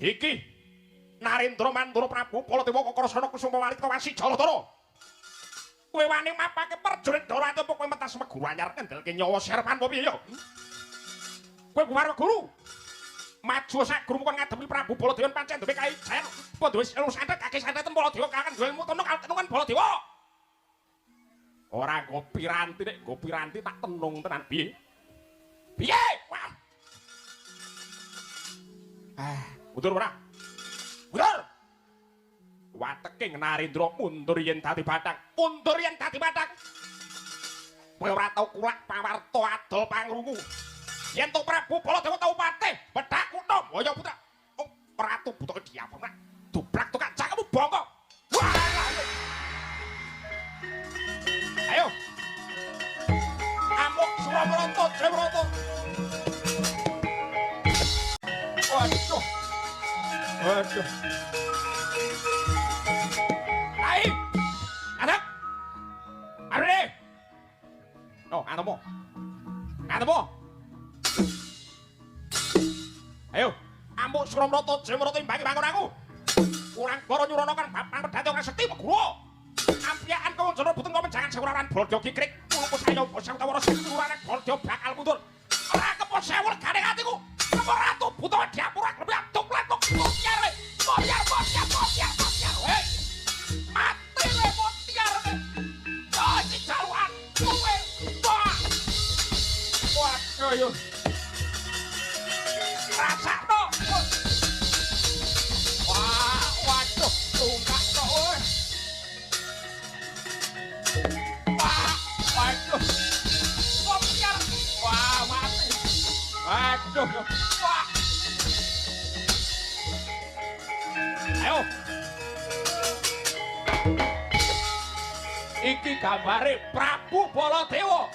Iki Narendra Mandura Prabu Baladewa Kakrasana Kusuma Walita Wasi Jaladara. Kowe wani mapake prajurit Dara apa kowe metas meguru anyar ngendelke nyawa Serpan apa piye ya? Kowe buwar guru. Maju sak guru kon ngadepi Prabu Baladewa pancen duwe kaijen. Apa duwe ilmu santet kaki santeten Baladewa kakan duwe ilmu tenung kaltenungan Baladewa. Ora nggo piranti nek nggo piranti tak tenung tenan piye? Piye? Wah. Mundur ora? Mundur. Wateke Narendra mundur yen dadi bathang. Mundur yen dadi bathang. Kowe ora tau kulak pawarta adol pangrungu. Yen to Prabu Baladewa tau patih, bedhak kutha Boyo Putra. Oh, Ratu butuh diapun ora. Dublak tukang cakemu bongko. Wah. Ayo. Amuk Suramarata, Jayawrata. Waduh. Waduh. Ayo. Anak. Are. Oh, anakmu. Anakmu. Ayo, amuk Suramarata, Jayawrata imbangi bangun aku. Kurang boro nyurono kan bapak pedhati ora sekti meguru. Ampiakan kau jono butun kau menjangan sewuraran Baladewa kikrik. Kulungku saya bosang tawara sewuraran Baladewa bakal mundur. Ora kepon sewu legane atiku. Kepon ratu butuh diapura lebih atuk letuk mutiar. Mutiar. Hei. Mati le mutiar. Oh, si jaluan kowe. Waduh yo. Rasakno. Wah, waduh, tunggak kok oi. Waduh. Mutiar. Wah, mati. Waduh. Wah. Ayo. Iki gambare Prabu Baladewa.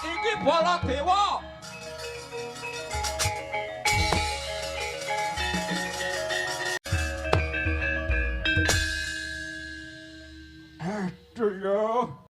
Iki Baladewa.